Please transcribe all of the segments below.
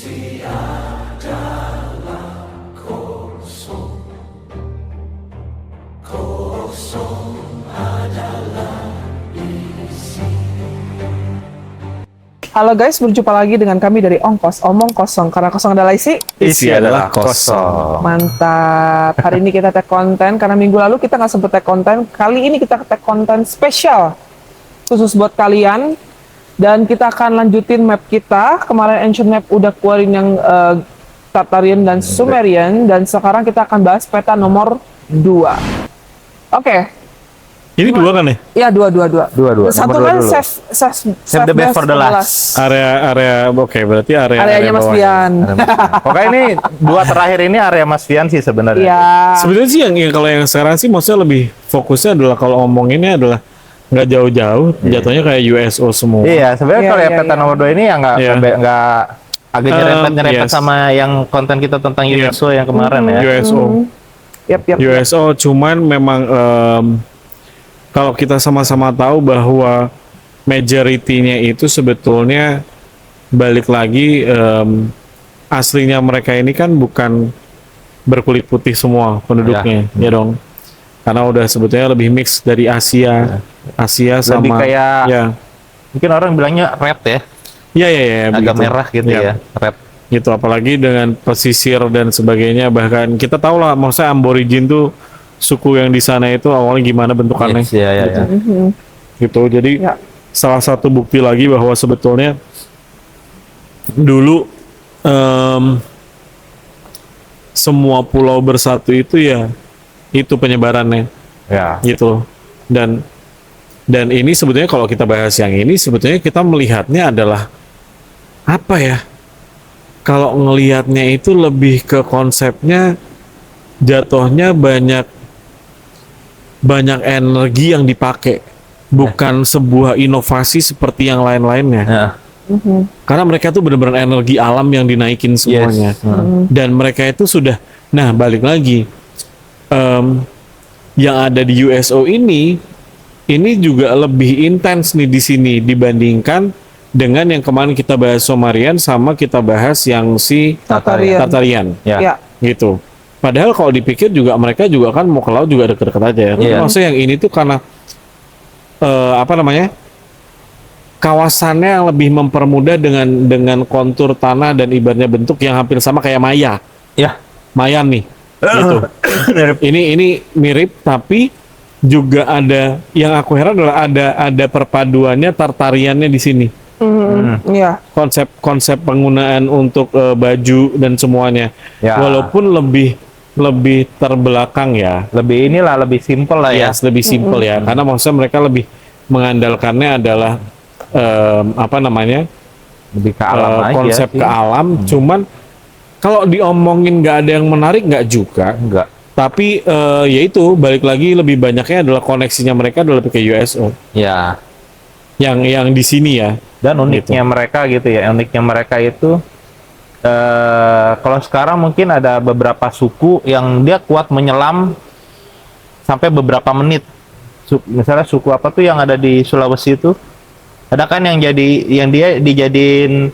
Halo guys, berjumpa lagi dengan kami dari Ongkos, omong kosong. Karena kosong adalah isi adalah kosong. Mantap. Hari ini kita tag konten, karena minggu lalu kita nggak sempet tag konten. Kali ini kita tag konten spesial, khusus buat kalian. Dan kita akan lanjutin map kita. Kemarin Ancient Map udah keluarin yang Tartarian dan Sumerian. Dan sekarang kita akan bahas peta nomor 2. Oke. Ini dua kan ya? Iya, dua. Satu kan save the best for the last. Area oke, berarti areanya Mas Fian. Pokoknya ini dua terakhir ini area Mas Fian sih sebenarnya. Iya. Sebenarnya sih yang kalau yang sekarang sih maksudnya lebih fokusnya adalah kalau ngomonginnya adalah nggak jauh-jauh, jatuhnya kayak USO semua. Iya, sebenarnya kalau Iya. peta nomor 2 ini ya nggak agak nyerempet sama yang konten kita tentang USO yang kemarin ya. USO. Yap. USO cuman memang kalau kita sama-sama tahu bahwa majority-nya itu sebetulnya balik lagi aslinya mereka ini kan bukan berkulit putih semua penduduknya, ya dong. Karena udah sebetulnya lebih mix dari Asia sama lebih kayak mungkin orang bilangnya red ya. Iya, agak merah gitu ya, red. Gitu, apalagi dengan pesisir dan sebagainya, bahkan kita tahu lah maksudnya Aborigin tuh suku yang di sana itu awalnya gimana bentukannya. Iya. Gitu. Jadi salah satu bukti lagi bahwa sebetulnya dulu semua pulau bersatu itu ya itu penyebarannya. Ya. Gitu. Dan ini sebetulnya kalau kita bahas yang ini sebetulnya kita melihatnya adalah apa ya? Kalau ngelihatnya itu lebih ke konsepnya jatuhnya banyak energi yang dipakai, bukan sebuah inovasi seperti yang lain-lainnya. Karena mereka tuh benar-benar energi alam yang dinaikin semuanya. Dan mereka itu sudah, nah balik lagi, yang ada di USO ini juga lebih intens nih di sini dibandingkan dengan yang kemarin kita bahas Sumerian sama kita bahas yang si Tartarian. Ya. Gitu. Padahal kalau dipikir juga mereka juga kan mau ke laut juga deket-deket aja ya. Maksudnya yang ini tuh karena kawasannya yang lebih mempermudah dengan kontur tanah dan ibaratnya bentuk yang hampir sama kayak Maya. Ya. Mayan nih. Gitu. Ini mirip tapi juga ada yang aku heran adalah ada perpaduannya Tartariannya di sini. Iya. Konsep penggunaan untuk baju dan semuanya. Walaupun lebih terbelakang ya. Lebih simpel lah ya. Lebih simpel ya. Karena maksudnya mereka lebih mengandalkannya adalah lebih ke alam aja. Konsep ke alam. Cuman kalau diomongin nggak ada yang menarik nggak juga. Enggak. Tapi yaitu balik lagi lebih banyaknya adalah koneksinya mereka adalah ke USO. Ya. Yang di sini ya. Dan uniknya mereka gitu ya. Uniknya mereka itu kalau sekarang mungkin ada beberapa suku yang dia kuat menyelam sampai beberapa menit. Misalnya suku apa tuh yang ada di Sulawesi itu? Ada kan yang dia dijadiin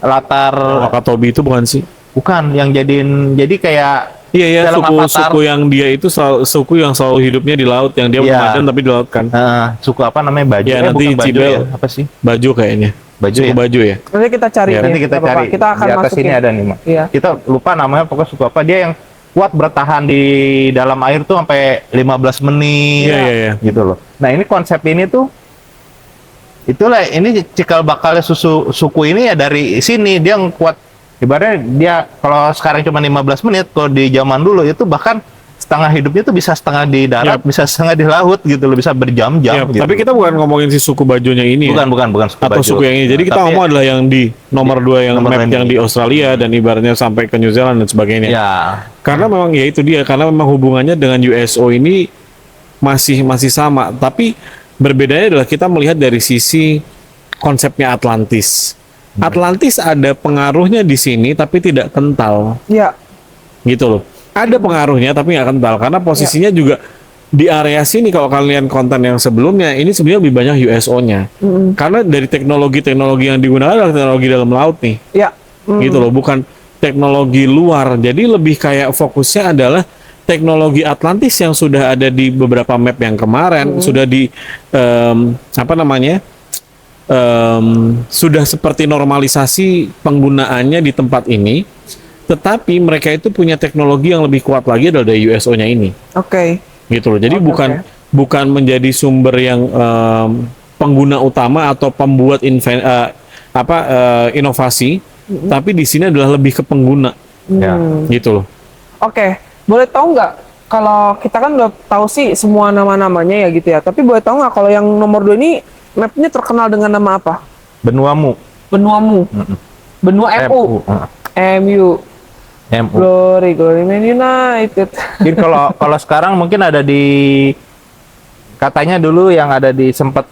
latar Wakatobi itu bukan sih? Bukan, yang jadi kayak Iya, suku yang dia itu suku yang selalu hidupnya di laut, yang dia nomaden tapi di laut kan. Suku apa namanya? Baju. Ya, nanti bukan Baju Cibel. ya? Apa sih? Baju kayaknya. Baju ya? Baju ya. Nanti kita cari. Nanti kita cari. Kita akan di atas masukin. ini ada nih, Mak. Iya. Kita lupa namanya, pokoknya suku apa. Dia yang kuat bertahan di dalam air tuh sampai 15 menit. Iya. Gitu loh. Nah, ini konsep ini tuh itulah ini cikal bakalnya suku ini ya dari sini. Dia yang kuat. Ibaratnya dia kalau sekarang cuma 15 menit, kalau di zaman dulu itu bahkan setengah hidupnya tuh bisa setengah di darat, bisa setengah di laut gitu loh, bisa berjam-jam gitu. Tapi kita bukan ngomongin si suku bajunya ini bukan suku atau baju. suku yang ini. Jadi kita ngomong adalah yang di nomor 2 yang map yang di Australia dan ibaratnya sampai ke New Zealand dan sebagainya. Ya. Karena memang ya itu dia, karena memang hubungannya dengan USO ini masih sama, tapi berbedanya adalah kita melihat dari sisi konsepnya Atlantis. Atlantis ada pengaruhnya di sini tapi tidak kental. Iya. Gitu loh. Ada pengaruhnya tapi nggak kental karena posisinya juga di area sini. Kalau kalian konten yang sebelumnya ini sebenarnya lebih banyak USO-nya. Karena dari teknologi yang digunakan adalah teknologi dalam laut nih. Iya. gitu loh, bukan teknologi luar. Jadi lebih kayak fokusnya adalah teknologi Atlantis yang sudah ada di beberapa map yang kemarin, sudah di apa namanya, sudah seperti normalisasi penggunaannya di tempat ini. Tetapi mereka itu punya teknologi yang lebih kuat lagi adalah dari USO-nya ini, Oke. gitu loh. Jadi Oke, bukan menjadi sumber yang pengguna utama atau pembuat inovasi, tapi di sini adalah lebih ke pengguna, Ya. gitu loh. Oke, boleh tahu nggak kalau kita kan udah tahu sih semua nama-namanya ya gitu ya. Tapi boleh tahu nggak kalau yang nomor 2 ini mapnya terkenal dengan nama apa? Benuamu. Benua MU. MU. MU. Glory Man United. Jadi kalau sekarang mungkin ada di, katanya dulu yang ada di sempat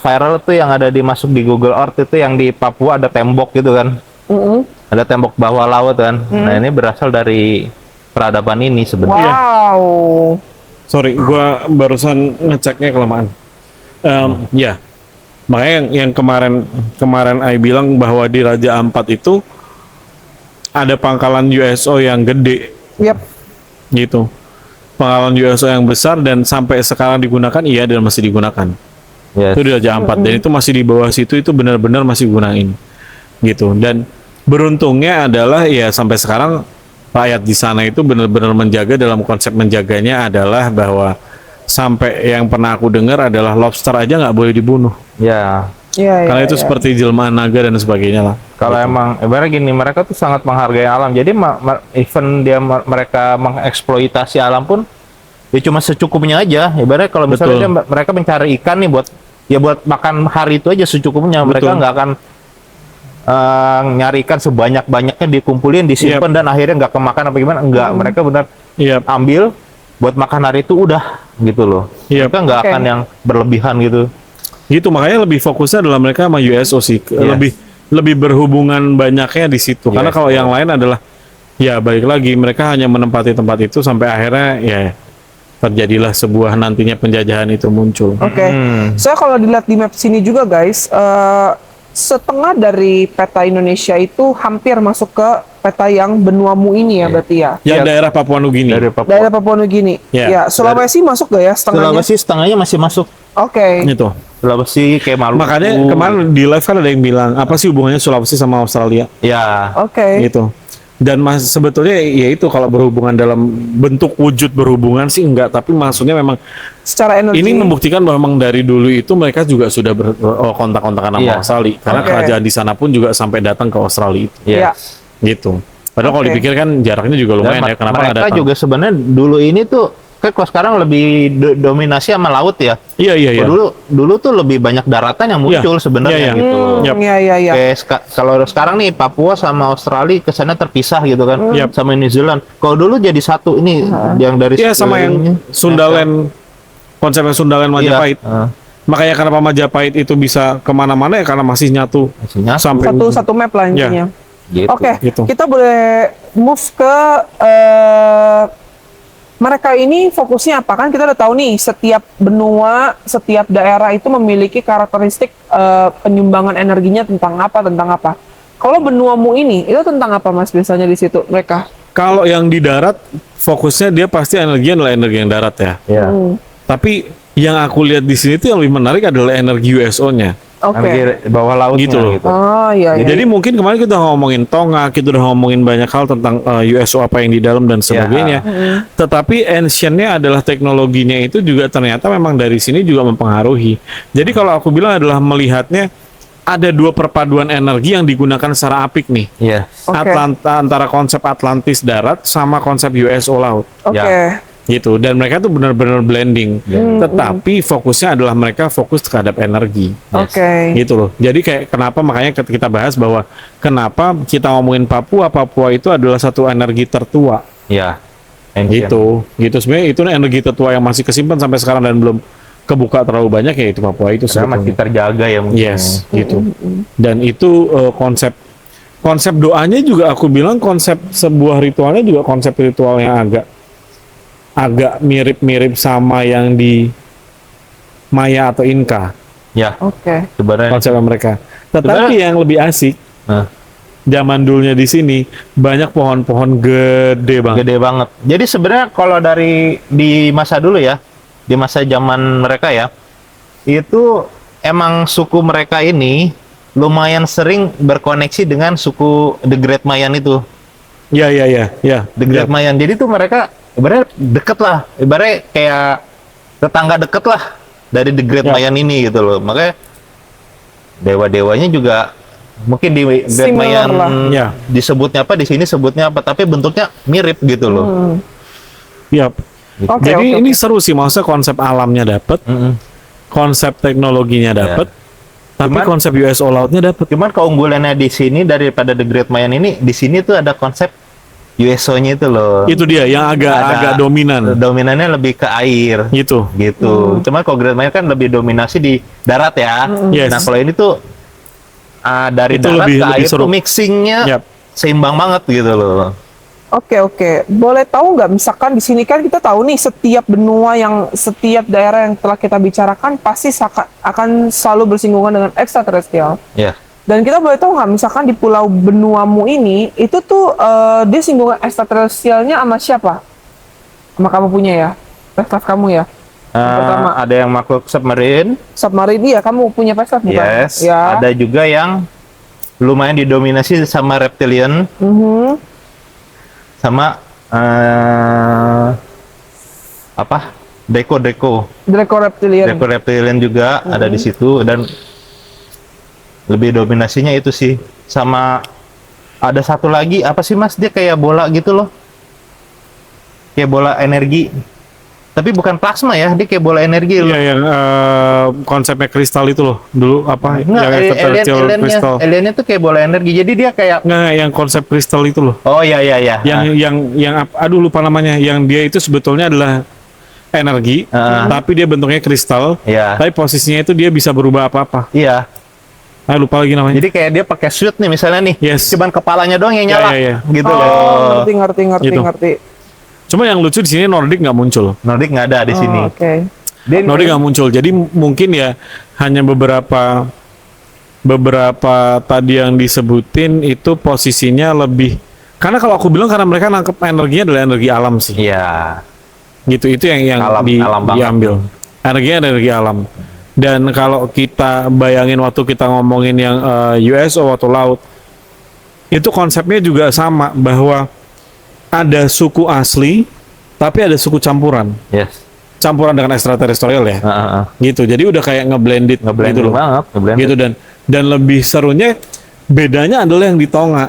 viral tuh yang ada di masuk di Google Earth itu yang di Papua ada tembok gitu kan. Ada tembok bawah laut kan. Nah, ini berasal dari peradaban ini sebenarnya. Wow. Sorry, gua barusan ngeceknya kelamaan. Ya, makanya yang kemarin Ai bilang bahwa di Raja Ampat itu ada pangkalan USO yang gede, Yap. gitu. Pangkalan USO yang besar dan sampai sekarang digunakan, iya, dan masih digunakan. Yes. Itu di Raja Ampat dan itu masih di bawah situ, itu benar-benar masih gunain, gitu. Dan beruntungnya adalah ya sampai sekarang rakyat di sana itu benar-benar menjaga. Dalam konsep menjaganya adalah bahwa sampai yang pernah aku dengar adalah lobster aja nggak boleh dibunuh, Ya. Iya, karena itu iya. seperti jelmaan naga dan sebagainya lah. Kalau emang ibaratnya gini, mereka tuh sangat menghargai alam. Jadi even mereka mengeksploitasi alam pun ya cuma secukupnya aja. Ibaratnya kalau misalnya Betul. mereka mencari ikan nih buat makan hari itu aja secukupnya. Mereka Betul. nggak akan nyari ikan sebanyak-banyaknya, dikumpulin, disimpan dan akhirnya nggak kemakan apa gimana. Enggak, mereka benar Iya, ambil buat makan hari itu udah gitu loh. Iya. Mereka nggak Oke. akan yang berlebihan gitu. gitu, makanya lebih fokusnya adalah mereka sama USO sih. Lebih berhubungan banyaknya di situ. Karena Yes, kalau yang betul. lain adalah ya balik lagi mereka hanya menempati tempat itu sampai akhirnya ya terjadilah sebuah nantinya penjajahan itu muncul. Oke. Saya kalau dilihat di map sini juga guys, setengah dari peta Indonesia itu hampir masuk ke peta yang benuamu ini ya berarti ya. Yang daerah Papua Nugini. Dari Papua. Daerah Papua Nugini. Ya. Ya, Sulawesi masuk gak ya setengahnya? Sulawesi setengahnya masih masuk. Oke. Itu. Sulawesi kayak Maluku. Makanya kemarin di live kan ada yang bilang apa sih hubungannya Sulawesi sama Australia Ya. Oke. gitu. Dan sebetulnya ya itu kalau berhubungan dalam bentuk wujud berhubungan sih enggak, tapi maksudnya memang Secara energi. ini membuktikan bahwa memang dari dulu itu mereka juga sudah kontak-kontakan sama Iya. Australia karena Oke. kerajaan di sana pun juga sampai datang ke Australia itu, Iya. gitu. Padahal kalau Oke. dipikir kan jaraknya juga Dan lumayan ya, kenapa nggak mereka datang? juga sebenarnya dulu ini tuh kan kalau sekarang lebih dominasi sama laut ya. Iya iya iya. Kalau dulu tuh lebih banyak daratan yang muncul Iya. sebenarnya Iya, iya. gitu. Yap. Iya, iya, iya. Kayak kalau sekarang nih Papua sama Australia kesannya terpisah gitu kan, Yap. sama New Zealand. Kalau dulu jadi satu ini yang dari Iya sama yang sekelilingnya. Sundaland, konsepnya Sundaland Majapahit. Iya. Makanya kenapa Majapahit itu bisa kemana-mana ya karena masih nyatu Masih nyatu. sampai Satu map lah intinya. Gitu. Oke, Gitu. kita boleh move ke mereka ini fokusnya apa? Kan kita udah tahu nih, setiap benua, setiap daerah itu memiliki karakteristik penyumbangan energinya tentang apa. Kalau benuamu ini, itu tentang apa mas biasanya di situ mereka? Kalau yang di darat fokusnya dia pasti energi adalah energi yang darat ya. Ya. Tapi yang aku lihat di sini tuh yang lebih menarik adalah energi USO-nya. Oke. Energi bawah lautnya Gitu loh. Oh iya, iya. Jadi mungkin kemarin kita ngomongin Tonga, kita udah ngomongin banyak hal tentang USO apa yang di dalam dan sebagainya. Tetapi ancientnya adalah teknologinya itu juga ternyata memang dari sini juga mempengaruhi. Jadi kalau aku bilang adalah melihatnya ada dua perpaduan energi yang digunakan secara apik nih. Iya. Oke. Antara konsep Atlantis darat sama konsep USO laut. Oke. Ya. Gitu, dan mereka tuh benar-benar blending. Tetapi fokusnya adalah mereka fokus terhadap energi. Oke. Gitu loh. Jadi kayak kenapa makanya kita bahas bahwa kenapa kita ngomongin Papua itu adalah satu energi tertua. Iya. Ancient. Gitu sebenarnya itu energi tertua yang masih kesimpan sampai sekarang dan belum kebuka terlalu banyak, ya itu Papua itu Karena masih sebetulnya. terjaga ya mungkin. Yes, gitu. Dan itu konsep doanya juga aku bilang konsep sebuah ritualnya juga konsep ritual yang agak mirip-mirip sama yang di Maya atau Inka Ya. Oke. Sebenarnya. konsepnya mereka. Tetapi yang lebih asik Nah. zaman dulunya di sini banyak pohon-pohon gede banget. Gede banget. Jadi sebenarnya kalau di masa dulu ya, di masa zaman mereka ya, itu emang suku mereka ini lumayan sering berkoneksi dengan suku The Great Mayan itu. Ya. The Great Mayan. Jadi tuh mereka ibaratnya deket lah, ibaratnya kayak tetangga deket lah dari The Great Ya. Mayan ini gitu loh. Makanya dewa-dewanya juga mungkin di Great Similar Mayan lah. Ya. disebutnya apa, di sini sebutnya apa, tapi bentuknya mirip gitu loh. Yap. Oke, Jadi oke, ini oke. seru sih, maksudnya konsep alamnya dapet, Mm-mm. konsep teknologinya dapet, tapi Cuman- konsep USO lautnya dapet. Cuman keunggulannya di sini daripada The Great Mayan ini, di sini tuh ada konsep USO-nya itu loh. Itu dia yang agak Ada dominan Dominannya lebih ke air. gitu. Gitu. Cuman kalau Great Mayan kan lebih dominasi di darat ya. Yes. Nah, kalau ini tuh dari Itu darat lebih ke air seru. tuh mixingnya Yap. seimbang banget gitu loh. Oke. Boleh tahu nggak, misalkan di sini kan kita tahu nih setiap benua setiap daerah yang telah kita bicarakan pasti akan selalu bersinggungan dengan ekstraterestrial. Ya. Dan kita boleh tahu nggak, misalkan di pulau benuamu ini, itu tuh dia singgungan ekstraterestrialnya sama siapa? Sama kamu punya ya? Perspektif kamu ya? Pertama. Ada yang makhluk submarine. Submarine, iya kamu punya perspektif bukan? Yes. Ya. Ada juga yang lumayan didominasi sama reptilian, Mhm. sama apa? Draco. Draco reptilian. Draco reptilian juga ada di situ, dan lebih dominasinya itu sih. Sama ada satu lagi, apa sih Mas? Dia kayak bola gitu loh. Kayak bola energi. Tapi bukan plasma ya, dia kayak bola energi loh. Iya, yang konsepnya kristal itu loh dulu apa? Enggak, yang extraterrestrial kristal. aliennya tuh kayak bola energi. Jadi dia kayak, Nggak, yang konsep kristal itu loh. oh iya. Yang aduh lupa namanya. Yang dia itu sebetulnya adalah energi, tapi dia bentuknya kristal. Iya. Tapi posisinya itu dia bisa berubah apa-apa. Iya. Lupa lagi namanya. Jadi kayak dia pakai suit nih misalnya nih. Yes. Cuman kepalanya doang yang Ya, nyala. ya, ya. Gitu Oh, loh. ngerti. Gitu. Cuma yang lucu di sini Nordic nggak muncul. Nordic nggak ada di sini. Oh, oke. Dia Nordic nggak muncul. Jadi mungkin ya hanya beberapa tadi yang disebutin itu posisinya lebih. Karena kalau aku bilang karena mereka nangkep energinya adalah energi alam sih. Iya. Gitu, itu yang Alam banget. diambil. Energinya energi alam. Dan kalau kita bayangin waktu kita ngomongin yang USO atau laut, itu konsepnya juga sama, bahwa ada suku asli tapi ada suku campuran dengan extraterrestrial ya. Gitu. Jadi udah kayak ngeblended Ngeblended gitu loh. banget, ngeblended. Gitu, dan lebih serunya bedanya adalah yang di Tonga.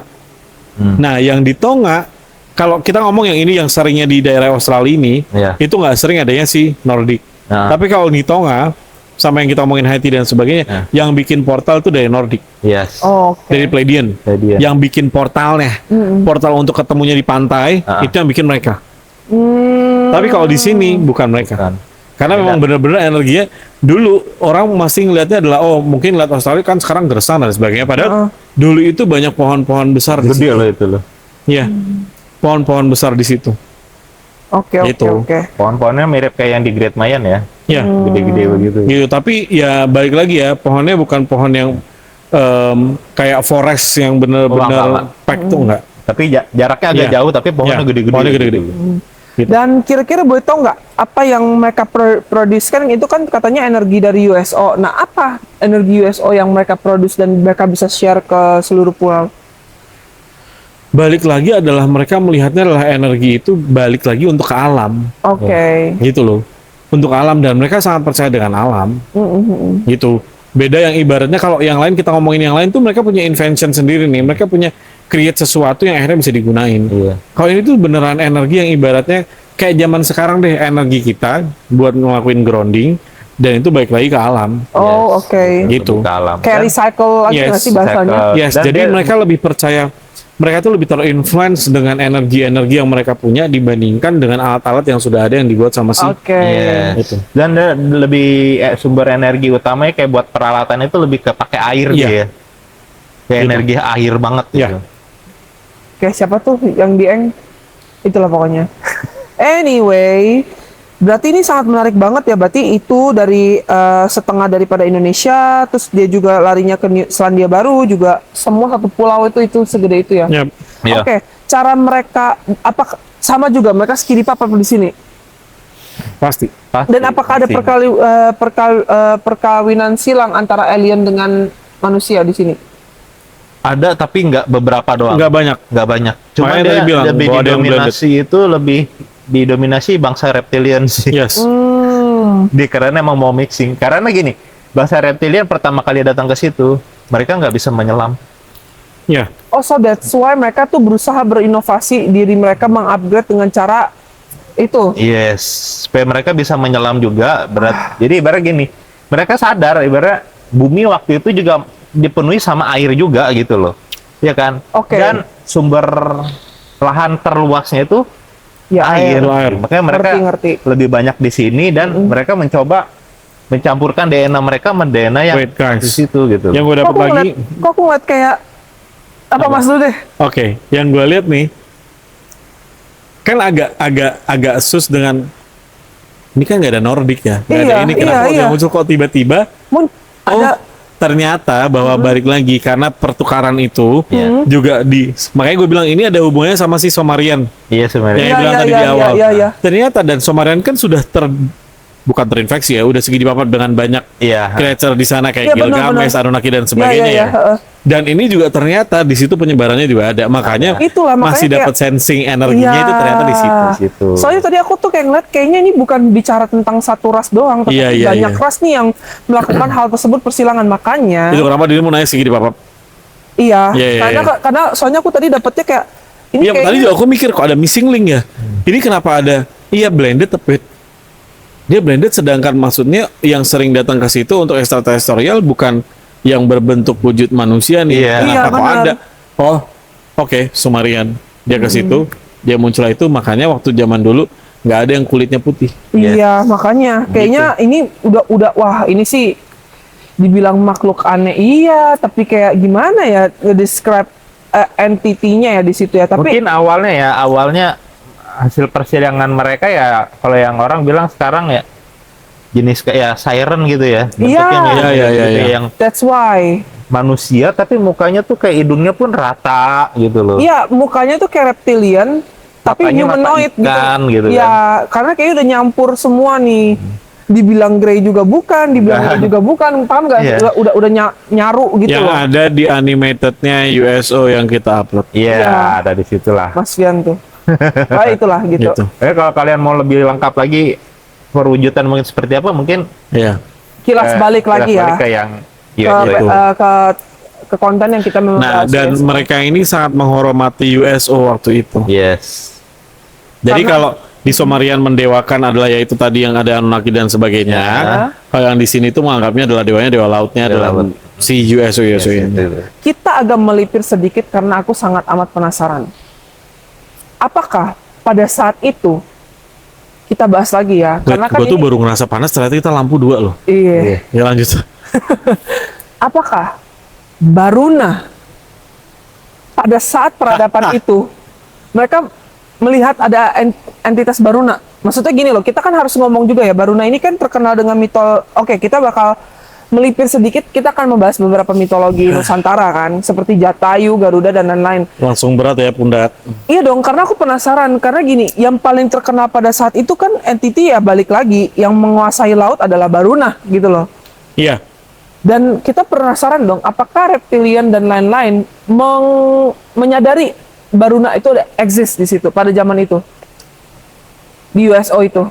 Nah, yang di Tonga kalau kita ngomong yang ini yang seringnya di daerah Australia ini, Iya. itu nggak sering adanya si Nordic. Tapi kalau di Tonga sama yang kita ngomongin Haiti dan sebagainya, yang bikin portal itu dari Nordic, Yes. Oh, oke. dari Pleiadian. Pleiadian. Yang bikin portalnya, portal untuk ketemunya di pantai, itu yang bikin mereka. Tapi kalau di sini bukan mereka. Bukan. Karena memang benar-benar energinya dulu orang masih ngelihatnya adalah mungkin lihat Australia kan sekarang gersang dan sebagainya, padahal dulu itu banyak pohon-pohon besar di Gede situ. loh itu loh. Iya. Pohon-pohon besar di situ. Oke. Gitu. Pohon-pohonnya mirip kayak yang di Great Mayan ya. Ya. Gede-gede begitu. Gitu, tapi ya balik lagi ya, pohonnya bukan pohon yang kayak forest yang Enggak. benar-benar pack tuh enggak. Tapi jaraknya agak Iya. jauh, tapi pohonnya Iya, gede-gede. pohonnya gede-gede. Gitu. Dan kira-kira boleh tahu nggak apa yang mereka produce kan, itu kan katanya energi dari USO. Nah, apa energi USO yang mereka produce dan mereka bisa share ke seluruh pulau? Balik lagi adalah mereka melihatnya adalah energi itu balik lagi untuk ke alam. Oke. Gitu loh. Untuk alam, dan mereka sangat percaya dengan alam. Gitu. Beda yang ibaratnya kalau yang lain, kita ngomongin yang lain tuh mereka punya invention sendiri nih. Mereka punya create sesuatu yang akhirnya bisa digunain. Iya. Kalau ini tuh beneran energi yang ibaratnya kayak zaman sekarang deh, energi kita buat ngelakuin grounding, dan itu balik lagi ke alam. Oh, oke. Gitu. Ke alam. Kayak recycle lagi Yes, nggak sih bahasanya? recycle. Yes, Dan jadi dia- mereka lebih percaya, mereka tuh lebih terinfluence dengan energi-energi yang mereka punya dibandingkan dengan alat-alat yang sudah ada yang dibuat sama si. Oke. Yes. Gitu. Dan lebih sumber energi utamanya kayak buat peralatan itu lebih ke pakai air Iya. dia. Kayak Gitu. energi air banget Iya. gitu. Oke, siapa tuh yang dieng? Itulah pokoknya. Anyway, Berarti ini sangat menarik banget ya. Berarti itu dari setengah daripada Indonesia, terus dia juga larinya ke Selandia Baru juga, semua satu pulau itu segede itu ya. Yap. Iya. Oke, cara mereka apa sama juga mereka skiri papa di sini. Pasti. Pasti, Dan apakah ada pasti. perkawinan silang antara alien dengan manusia di sini? Ada tapi nggak beberapa doang. Nggak banyak. Nggak banyak. Cuma Makanya dia tadi bilang lebih bahwa ada yang didominasi itu lebih didominasi bangsa reptilian sih. Yes. Di karena emang mau mixing. Karena gini, bangsa reptilian pertama kali datang ke situ, mereka nggak bisa menyelam. Ya. Oh, so that's why mereka tuh berusaha berinovasi diri mereka mengupgrade dengan cara itu. Yes, supaya mereka bisa menyelam juga. Jadi ibarat gini, mereka sadar ibarat bumi waktu itu juga dipenuhi sama air juga gitu loh, ya kan? Oke. Dan sumber lahan terluasnya itu Ya, air. air. Makanya mereka Ngerti. lebih banyak di sini dan mereka mencoba mencampurkan DNA mereka sama DNA yang Wait, guys. di situ gitu. Yang gue Kok dapat aku lagi. ngeliat, kok aku ngeliat kayak apa Mas dulu deh? Oke, yang gue lihat nih kan agak sus dengan ini kan nggak ada Nordik ya, nggak ada Iya, ini kenapa iya. udah muncul kok tiba-tiba? Ada Ternyata bahwa balik lagi karena pertukaran itu Iya. juga makanya gue bilang ini ada hubungannya sama si Somarian Iya sebenarnya. yang bilang tadi di awal. iya. Ternyata dan Somarian kan sudah bukan terinfeksi ya, udah segi dipapat dengan banyak Iya. creature di sana kayak Iya, benar, Gilgamesh, benar. Anunnaki dan sebagainya Iya, ya. heeh. Dan ini juga ternyata di situ penyebarannya juga ada, makanya Itulah, makanya masih kayak- dapat sensing energinya Iya. itu ternyata di situ. Situ. Soalnya tadi aku tuh kayak ngeliat kayaknya ini bukan bicara tentang satu ras doang, tapi Iya, iya, banyak iya. ras nih yang melakukan hal tersebut persilangan, makanya. Itu kenapa dia mau nanya segi dipapap? Iya, Iya, iya, karena soalnya aku tadi dapetnya kayak ini Iya, tadi kayaknya juga aku mikir kok ada missing link ya. Ini kenapa ada? Iya blended tapi dia blended, sedangkan maksudnya yang sering datang ke situ untuk extraterrestrial bukan yang berbentuk wujud manusia nih. Iya. Kenapa Iya, kok benar. ada? Oh, oke, Sumerian. Dia ke situ, dia muncul itu, makanya waktu zaman dulu nggak ada yang kulitnya putih. Iya, makanya kayaknya ini udah wah ini sih dibilang makhluk aneh iya, tapi kayak gimana ya nge-describe entity-nya ya di situ ya. Tapi Mungkin awalnya hasil persidangan mereka ya kalau yang orang bilang sekarang ya jenis kayak siren gitu ya. Bentuknya mirip Iya, gitu, iya. yang that's why. manusia tapi mukanya tuh kayak hidungnya pun rata gitu loh. Iya, mukanya tuh kayak reptilian tapi Matanya mata humanoid ikan gitu Ya, karena kayaknya udah nyampur semua nih. Dibilang grey juga bukan, dibilang Bukan. ini juga bukan, paham nggak? Iya. Udah nyaru gitu Yang loh. ada di animatednya USO yang kita upload. Iya, Iya. ada di situlah. Mas Fian tuh. Itulah gitu. Gitu. Kalau kalian mau lebih lengkap lagi perwujudan mungkin seperti apa mungkin Iya. Kilas balik lagi ya. kilas balik ke yang ke, USO. ke konten yang kita memang Nah, bahas dan ya. mereka ini sangat menghormati USO waktu itu. Yes. Jadi Karena- kalau di Somarian mendewakan adalah yaitu tadi yang ada Anunnaki dan sebagainya. Ya. Kalau yang di sini tuh menganggapnya adalah dewanya dewa lautnya Dewa adalah laut. si USO Yes, ini. itu. Kita agak melipir sedikit karena aku sangat amat penasaran. Apakah pada saat itu kita bahas lagi ya? Karena kan Gue tuh ini, baru ngerasa panas ternyata kita lampu 2 loh. iya. Ya lanjut. Apakah Baruna pada saat peradaban itu mereka melihat ada entitas Baruna? Maksudnya gini loh, kita kan harus ngomong juga ya, Baruna ini kan terkenal dengan Oke, kita bakal melipir sedikit, kita akan membahas beberapa mitologi Nusantara kan, seperti Jatayu, Garuda dan lain-lain. Langsung berat ya pundak. Iya dong, karena aku penasaran, karena gini, yang paling terkenal pada saat itu kan entity ya balik lagi, yang menguasai laut adalah Baruna gitu loh. Iya. Dan kita penasaran dong, apakah reptilian dan lain-lain menyadari Baruna itu ada exist di situ pada zaman itu, di USO itu?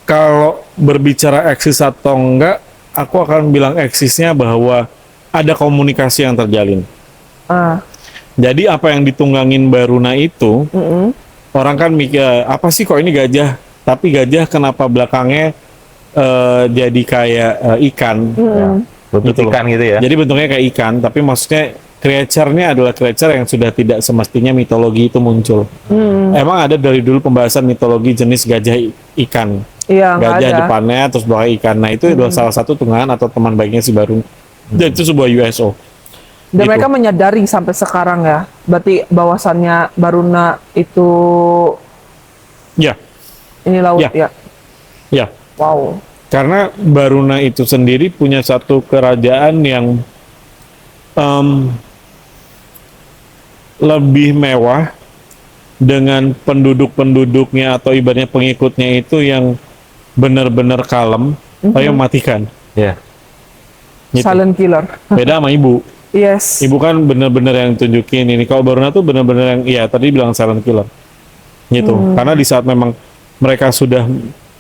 Kalau berbicara eksis atau enggak, aku akan bilang eksisnya bahwa ada komunikasi yang terjalin. Ah, Jadi apa yang ditunggangin Baruna itu, mm-mm. orang kan mikir apa sih kok ini gajah? Tapi gajah kenapa belakangnya jadi kayak ikan? Mm-mm. Bentuk Gitu loh. ikan gitu ya. Jadi bentuknya kayak ikan, tapi maksudnya creature-nya adalah creature yang sudah tidak semestinya mitologi itu muncul. Emang ada dari dulu pembahasan mitologi jenis gajah ikan. Iya, nggak Gajah ada. depannya terus bawah ikan. Nah itu adalah salah satu tunggangan atau teman baiknya si Baruna. Dan itu sebuah USO. Dan gitu. mereka menyadari sampai sekarang ya, berarti bahwasannya Baruna itu Ya, Ini laut Ya. ya. Ya, Wow. karena Baruna itu sendiri punya satu kerajaan yang em, lebih mewah dengan penduduk-penduduknya atau ibaratnya pengikutnya itu yang benar-benar kalem, tapi mematikan. Ya. Gitu. Silent killer. Beda sama ibu. Yes. Ibu kan benar-benar yang tunjukin ini. Kalau Baruna tuh benar-benar yang, ya tadi bilang silent killer. Gitu. Karena di saat memang mereka sudah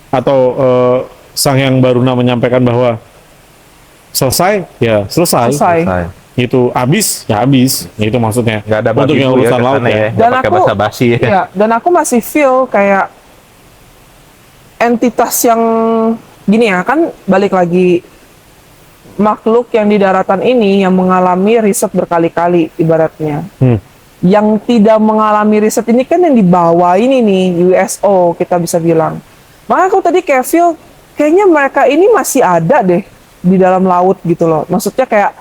atau sang yang Baruna menyampaikan bahwa selesai, ya selesai. Selesai. Selesai. Gitu. Habis, ya habis. Itu maksudnya. Nggak ada untuk babi yang bu ya urusan ke laut sana ya. ya. Nggak pakai basa-basi ya. Iya, dan aku masih feel kayak entitas yang gini ya, kan balik lagi makhluk yang di daratan ini yang mengalami riset berkali-kali ibaratnya. Yang tidak mengalami riset ini kan yang di bawah ini nih, USO kita bisa bilang. Makanya aku tadi kayak feel kayaknya mereka ini masih ada deh di dalam laut gitu loh. Maksudnya kayak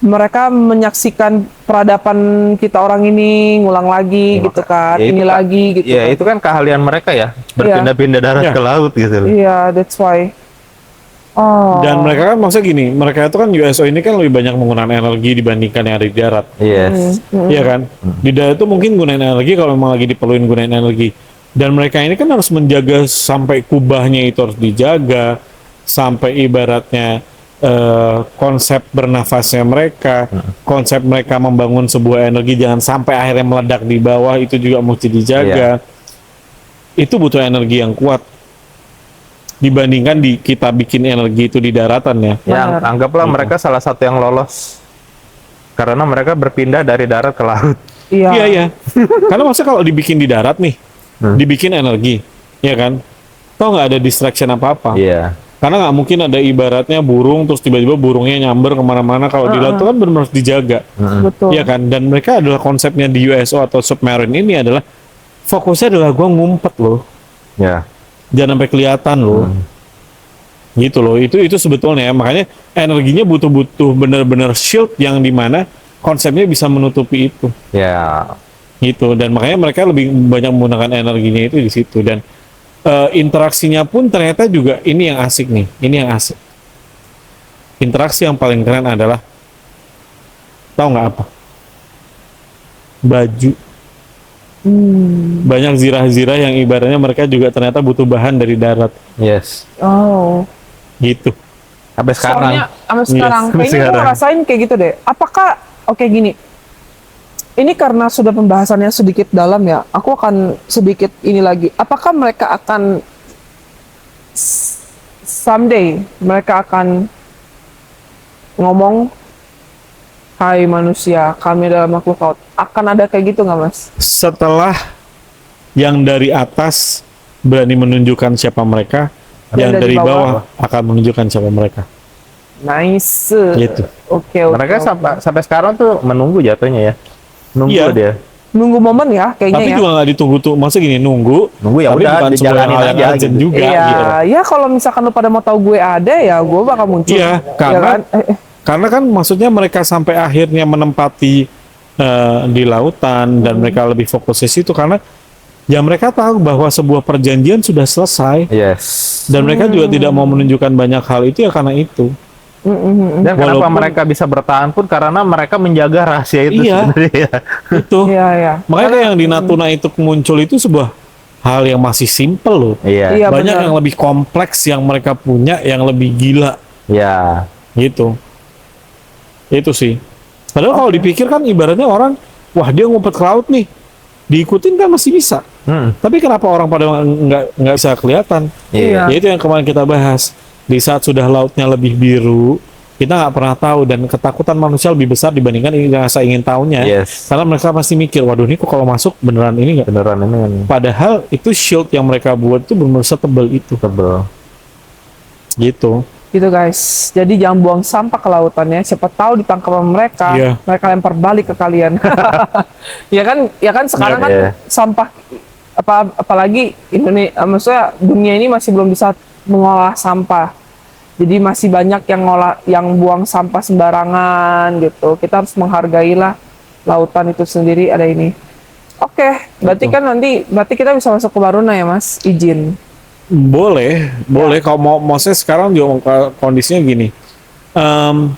mereka menyaksikan peradaban kita orang ini ngulang lagi Ya, gitu kan, ya, itu ini kan- lagi gitu. Ya kan. itu kan keahlian mereka ya, berpindah-pindah darat Iya. ke laut gitu loh. Iya, that's why. Oh. Dan mereka kan maksudnya gini, mereka itu kan USO ini kan lebih banyak menggunakan energi dibandingkan yang ada di darat. Yes. Iya kan? Di darat itu mungkin gunain energi kalau memang lagi diperluin gunain energi. Dan mereka ini kan harus menjaga sampai kubahnya itu harus dijaga, sampai ibaratnya konsep bernafasnya mereka, konsep mereka membangun sebuah energi jangan sampai akhirnya meledak di bawah itu juga mesti dijaga. Itu butuh energi yang kuat dibandingkan kita bikin energi itu di daratan ya. Ya, anggaplah mereka salah satu yang lolos karena mereka berpindah dari darat ke laut. Iya. Iya iya. Karena maksudnya kalau dibikin di darat nih, dibikin energi, ya kan? Toh nggak ada distraction apa-apa. Iya. Karena nggak mungkin ada ibaratnya burung terus tiba-tiba burungnya nyamber kemana-mana. Kalau di laut itu kan benar-benar harus dijaga, Betul. ya kan? Dan mereka adalah konsepnya di USO atau submarine ini adalah fokusnya adalah gua ngumpet loh, Ya. jangan sampai kelihatan loh. Gitu loh. Itu sebetulnya ya. Makanya energinya butuh benar-benar shield yang dimana konsepnya bisa menutupi itu. Ya. Gitu. Dan makanya mereka lebih banyak menggunakan energinya itu di situ. Dan interaksinya pun ternyata juga ini yang asik nih, ini yang asik. Interaksi yang paling keren adalah, tahu nggak apa? Baju. Banyak zirah-zirah yang ibaratnya mereka juga ternyata butuh bahan dari darat, Yes. Oh. gitu. Sampai sekarang. Soalnya sampai sekarang Yes, kayaknya gue sekarang. ngerasain kayak gitu deh. Apakah oke gini? Ini karena sudah pembahasannya sedikit dalam ya. Aku akan sedikit ini lagi. Apakah mereka akan someday mereka akan ngomong, "Hai manusia, kami adalah makhluk laut." Akan ada kayak gitu nggak, Mas? Setelah yang dari atas berani menunjukkan siapa mereka, yang dari dari bawah bawah akan menunjukkan siapa mereka. Nice. Gitu. Oke. Mereka sampai sekarang tuh menunggu jatuhnya ya. Nunggu Iya. dia. Nunggu momen ya kayaknya Tapi ya. juga nggak ditunggu tuh, maksudnya gini nunggu Ya tapi udah, bukan sebuah dijalanin hal yang aja urgent gitu. juga Iya, gitu. ya kalau misalkan lu pada mau tahu gue ada ya, gue bakal muncul. Iya, karena kan? karena kan maksudnya mereka sampai akhirnya menempati di lautan dan mereka lebih fokus di situ karena ya mereka tahu bahwa sebuah perjanjian sudah selesai Yes. dan mereka juga tidak mau menunjukkan banyak hal itu ya karena itu. Dan kenapa Walaupun- mereka bisa bertahan pun karena mereka menjaga rahasia itu Iya. sebenarnya. Itu. Iya, iya. Makanya kayak yang di Natuna itu muncul itu sebuah hal yang masih simple loh. Iya. Iya, Banyak benar. yang lebih kompleks yang mereka punya yang lebih gila Iya. gitu. Itu sih. Padahal kalau dipikir kan ibaratnya orang, wah dia ngumpet ke laut nih, diikutin kan masih bisa. Tapi kenapa orang pada nggak bisa kelihatan? Iya. Ya itu yang kemarin kita bahas. Di saat sudah lautnya lebih biru, kita nggak pernah tahu dan ketakutan manusia lebih besar dibandingkan rasa ingin tahunya. Yes. Karena mereka pasti mikir, waduh ini kok kalau masuk beneran ini nggak? Beneran ini kan Padahal itu shield yang mereka buat itu benar-benar setebal itu, tebel. gitu. Gitu guys. Jadi jangan buang sampah ke lautannya. Siapa tahu ditangkap sama mereka, Iya. mereka lempar balik ke kalian. Ya kan sekarang Iya, kan iya. sampah apalagi Indonesia, maksudnya dunia ini masih belum bisa mengolah sampah. Jadi masih banyak yang buang sampah sembarangan gitu. Kita harus menghargailah lautan itu sendiri. Ada ini. Oke, berarti Gitu. kan berarti kita bisa masuk ke Baruna ya Mas, izin. Boleh, boleh. Kalau maksudnya sekarang juga kondisinya gini. Em,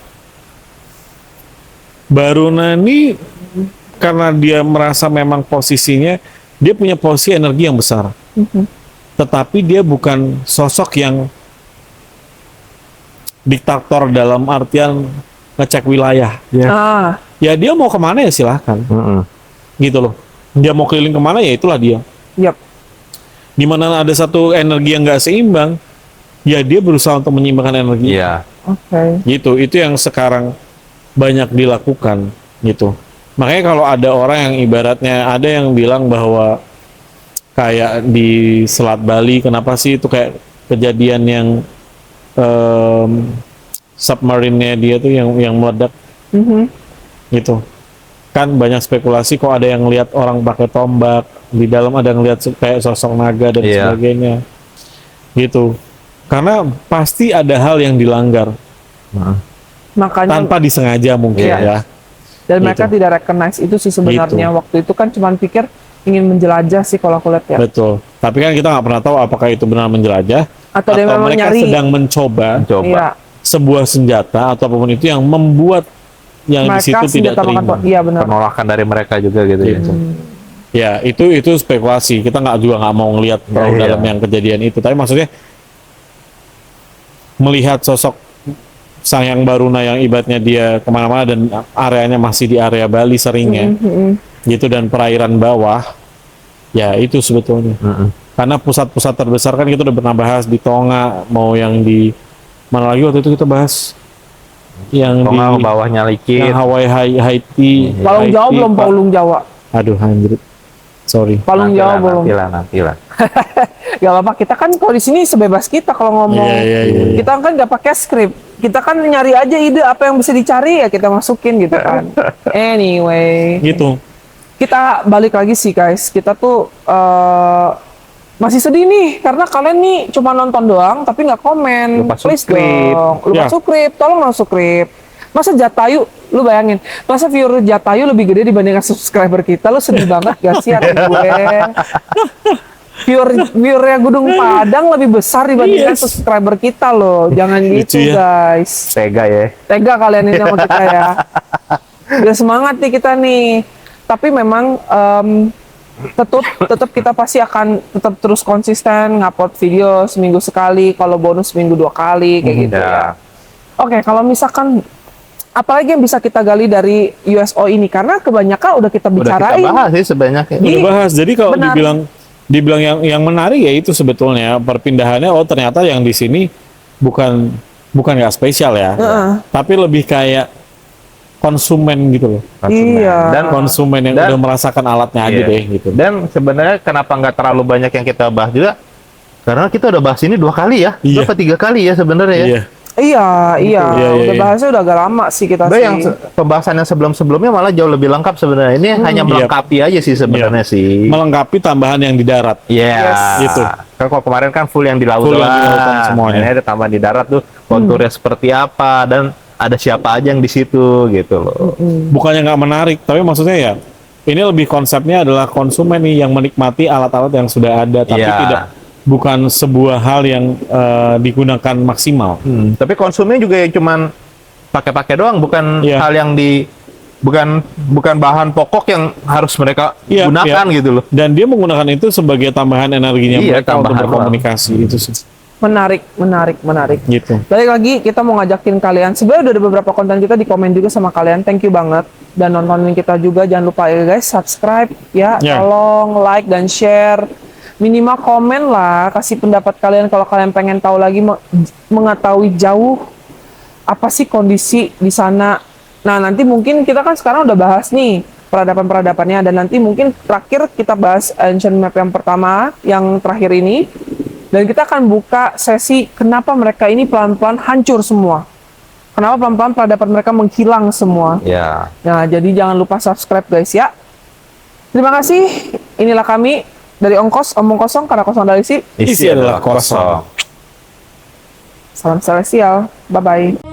Baruna ini karena dia merasa memang posisinya dia punya posisi energi yang besar, tetapi dia bukan sosok yang diktator dalam artian ngecek wilayah. Ya, Ah, ya dia mau kemana ya silahkan, gitu loh. Dia mau keliling kemana ya itulah dia. yap. Di mana ada satu energi yang nggak seimbang, ya dia berusaha untuk menyeimbangkan energi. Iya. Oke. Gitu, itu yang sekarang banyak dilakukan gitu. Makanya kalau ada orang yang ibaratnya ada yang bilang bahwa kayak di Selat Bali, kenapa sih itu kayak kejadian yang submarine-nya dia tuh yang meledak Mhm. gitu. Kan banyak spekulasi kok ada yang lihat orang pakai tombak, di dalam ada yang lihat kayak sosok naga dan Iya. sebagainya. Gitu. Karena pasti ada hal yang dilanggar Makanya tanpa disengaja mungkin Iya. ya. dan mereka gitu. tidak recognize itu sih sebenarnya. Gitu. Waktu itu kan cuman pikir ingin menjelajah sih kalau aku lihat ya. Betul. Tapi kan kita nggak pernah tahu apakah itu benar menjelajah Atau dia memang mereka nyari. sedang mencoba Coba. Iya. sebuah senjata atau apapun itu yang membuat yang di situ Mereka tidak senjata makan terima. Iya benar. Penolakan dari mereka juga gitu ya. Gitu. Ya itu spekulasi. Kita juga nggak mau ngelihat terlalu Iya. dalam yang kejadian itu. Tapi maksudnya melihat sosok sang yang Baruna yang ibaratnya dia kemana-mana dan areanya masih di area Bali seringnya, gitu dan perairan bawah, ya itu sebetulnya. Karena pusat-pusat terbesar kan kita udah pernah bahas di Tonga, mau yang di mana lagi waktu itu kita bahas yang Tonga di bawahnya yang licin. Hawaii, Haiti, Palung Jawa Haiti, belum Pak. Palung Jawa. Aduh anjir, sorry. Palung Jawa belum. Nantilah. Gak apa-apa, kita kan kalau di sini sebebas kita kalau ngomong. Iya. Kita kan gak pakai skrip. Kita kan nyari aja ide apa yang bisa dicari ya kita masukin gitu kan. Anyway, Gitu. kita balik lagi sih guys. Kita tuh masih sedih nih karena kalian nih cuma nonton doang tapi nggak komen. Lupa Please subscribe. dong, lupa Ya. subscribe, tolong dong subscribe. Masa Jatayu, lu bayangin, masa viewer Jatayu lebih gede dibandingkan subscriber kita, lu sedih banget gak sih hati gue? Viewernya Gunung Padang lebih besar dibandingkan Yes. subscriber kita loh. Jangan gitu Lucu ya. guys. Tega ya. Tega kalian ini sama kita ya. Udah semangat nih kita nih. Tapi memang tetap kita pasti akan tetap terus konsisten ngupload video seminggu sekali, kalau bonus seminggu 2 kali kayak gitu ya. Ya. Oke, kalau misalkan apalagi yang bisa kita gali dari USO ini karena kebanyakan udah kita Udah bicarain. kita bahas sih sebanyak ya. Iya. Udah bahas. Jadi kalau Benar. dibilang yang menarik ya itu sebetulnya perpindahannya. Oh ternyata yang di sini bukan nggak spesial ya, tapi lebih kayak konsumen gitu loh. Iya. Dan Konsumen yang Dan- udah merasakan alatnya aja Iya. deh gitu. Dan sebenarnya kenapa nggak terlalu banyak yang kita bahas juga? Karena kita udah bahas ini 2 kali ya, Iya. 2 atau 3 kali ya sebenarnya ya. Iya. Iya, Iya, udah iya. bahasnya udah agak lama sih kita Udah sih. yang pembahasan yang sebelum-sebelumnya malah jauh lebih lengkap sebenarnya. Ini hanya melengkapi aja sih sebenarnya sih. Melengkapi tambahan yang di darat. Iya. Gitu. Kan kalau kemarin kan full yang di laut Full yang di doang. lautan semuanya. Ini ada tambahan di darat tuh konturnya seperti apa dan ada siapa aja yang di situ gitu loh. Bukannya nggak menarik, tapi maksudnya ya ini lebih konsepnya adalah konsumen nih yang menikmati alat-alat yang sudah ada, tapi Iya. bukan sebuah hal yang digunakan maksimal. Tapi konsumnya juga ya cuman pakai-pakai doang, bukan Iya. hal yang bukan bahan pokok yang harus mereka Iya, gunakan iya. gitu loh. Dan dia menggunakan itu sebagai tambahan energinya Iya, mereka untuk tambahan berkomunikasi itu sih. Menarik. Gitu. Balik lagi kita mau ngajakin kalian. Sebenarnya udah ada beberapa konten kita di komen juga sama kalian. Thank you banget. Dan nontonin kita juga. Jangan lupa ya guys, subscribe ya. Ya. Tolong like dan share. Minimal komen lah, kasih pendapat kalian kalau kalian pengen tahu lagi mengetahui jauh apa sih kondisi di sana. Nah, nanti mungkin kita kan sekarang udah bahas nih peradaban-peradabannya dan nanti mungkin terakhir kita bahas ancient map yang pertama, yang terakhir ini. Dan kita akan buka sesi kenapa mereka ini pelan-pelan hancur semua. Kenapa pelan-pelan peradaban mereka menghilang semua. Ya. Nah, jadi jangan lupa subscribe guys ya. Terima kasih. Inilah kami dari Ongkos, omong kosong karena kosong dari isi. Isi adalah kosong. Salam celestial. Bye-bye.